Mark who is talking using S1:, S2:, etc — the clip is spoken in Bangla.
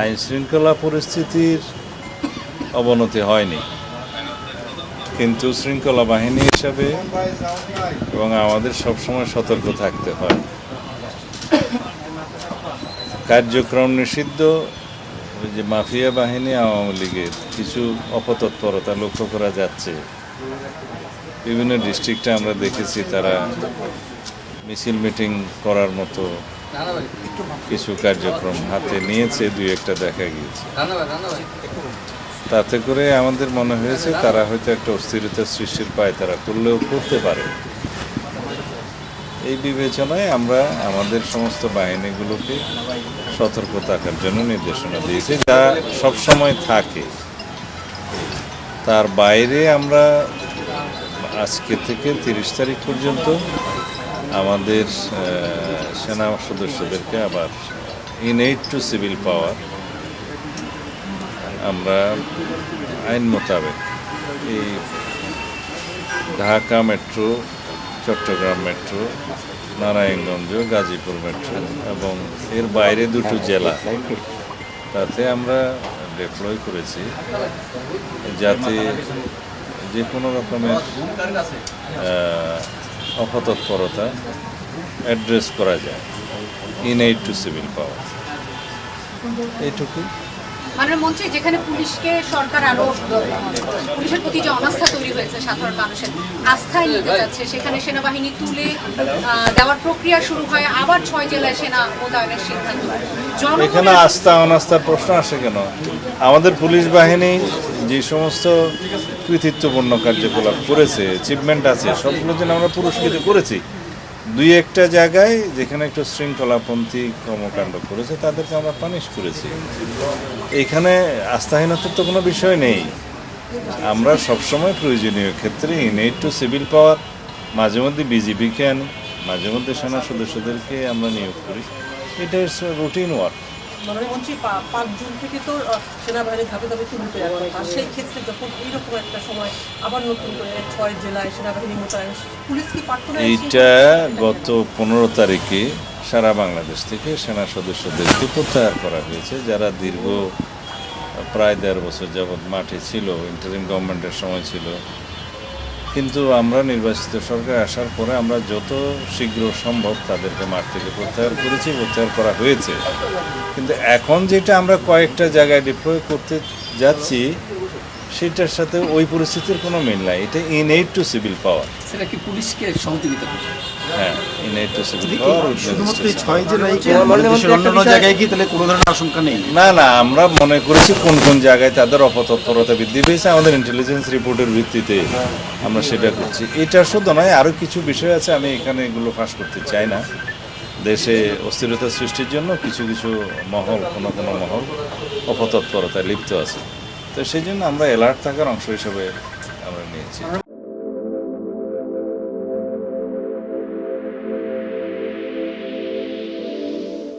S1: আইন শৃঙ্খলা পরিস্থিতির অবনতি হয়নি, কিন্তু শৃঙ্খলা বাহিনী হিসাবে এবং আমাদের সবসময় সতর্ক থাকতে হয়। কার্যক্রম নিষিদ্ধ যে মাফিয়া বাহিনী আওয়ামী লীগের কিছু অপতৎপরতা লক্ষ্য করা যাচ্ছে। বিভিন্ন ডিস্ট্রিক্টে আমরা দেখেছি তারা মিছিল মিটিং করার মতো কিছু কার্যক্রম হাতে নিয়েছে, দুই একটা দেখা গিয়েছে। তাতে করে আমাদের মনে হয়েছে তারা হয়তো একটা অস্থিরতা সৃষ্টির পায় তারা করলেও করতে পারে। এই বিবেচনায় আমরা আমাদের সমস্ত বাহিনীগুলোকে সতর্ক থাকার জন্য নির্দেশনা দিয়েছি, যা সবসময় থাকে। তার বাইরে আমরা আজকে থেকে 30 তারিখ পর্যন্ত আমাদের সেনা সদস্যদেরকে আবার ইনএইড টু সিভিল পাওয়ার আমরা আইন মোতাবেক এই Dhaka metro, Chattogram metro, Narayanganj, Gazipur metro এবং এর বাইরে দুটো জেলা তাতে আমরা ডিপ্লয় করেছি, যাতে যে কোনো রকমের অপতৎপরতা অ্যাড্রেস করা যায়। ইনএইড টু সিভিল পাওয়ার এইটুকু।
S2: মাননীয় মন্ত্রী, যেখানে পুলিশকে সরকার আরো পুলিশের প্রতি যে অনাস্থা তৈরি হয়েছে, সাধারণ মানুষের আস্থায় নিতে যাচ্ছে, সেখানে সেনাবাহিনী তুলে দেওয়ার প্রক্রিয়া শুরু হয়, আবার 6 জেলায় সেনা মোতায়েনের সিদ্ধান্ত।
S1: এখানে আস্থা অনাস্থার প্রশ্ন আসে কেন? আমাদের পুলিশ বাহিনী যে সমস্ত কৃতিত্বপূর্ণ কার্যকলাপ করেছে, অ্যাচিভমেন্ট আছে, সবগুলোর জন্য আমরা পুরস্কৃত করেছি। দুই একটা জায়গায় যেখানে একটু শৃঙ্খলাপন্থী কর্মকাণ্ড করেছে তাদেরকে আমরা পানিশ করেছি। এখানে আস্থাহীনতার তো কোনো বিষয় নেই। আমরা সবসময় প্রয়োজনীয় ক্ষেত্রে ইনএইড টু সিভিল পাওয়ার মাঝে মধ্যে বিজিবিকে আনি, মাঝে মধ্যে সেনা সদস্যদেরকে আমরা নিয়োগ করি। এটা ইটস রুটিন ওয়ার্ক।
S3: মাননীয় মন্ত্রী, 5 জুন থেকে তো সেনাবাহিনী ধাপে ধাপে তুলতে যাবে, আর সেই ক্ষেত্রে যখন এইরকম একটা সময় আবার নতুন করে 6 জেলায় সেনাবাহিনী মোতায়েন, পুলিশ কি পারত না?
S1: এইটা গত 15 তারিখে সারা বাংলাদেশ থেকে সেনা সদস্যদেরকে প্রত্যাহার করা হয়েছে, যারা দীর্ঘ প্রায় 1.5 বছর যাবৎ মাঠে ছিল, ইন্টারিম গভর্নমেন্টের সময় ছিল। কিন্তু আমরা নির্বাচিত সরকার আসার পরে আমরা যত শীঘ্র সম্ভব তাদেরকে মাঠ থেকে প্রত্যাহার করেছি, প্রত্যাহার করা হয়েছে। কিন্তু এখন যেটা আমরা কয়েকটা জায়গায় ডিপ্লয় করতে যাচ্ছি সেটার সাথে ওই পরিস্থিতির কোনো মিল নাই। এটা ইনএইড টু সিভিল পাওয়ার।
S4: সেটা কি পুলিশকে সহযোগিতা করবে?
S1: হ্যাঁ, ইনএইড টু সিভিল পাওয়ার।
S5: শুধুমাত্র 6 জেলায় অন্যান্য জায়গায় কি তাহলে কোনো ধরনের আশঙ্কা নেই?
S1: না না, আমরা মনে করেছি কোন কোন জায়গায় তাদের অপতৎপরতা বৃদ্ধি পেয়েছে, আমাদের ইন্টেলিজেন্স রিপোর্টের ভিত্তিতে আমরা সেটা করছি। এটা শুধু নয়, আরও কিছু বিষয় আছে, আমি এখানে এগুলো ফাঁস করতে চাই না। দেশে অস্থিরতা সৃষ্টির জন্য কিছু কিছু মহল, কোনো মহল অপতৎপরতায় লিপ্ত আছে। তো সেই জন্য আমরা অ্যালার্ট থাকার অংশ হিসেবে আমরা নিয়েছি।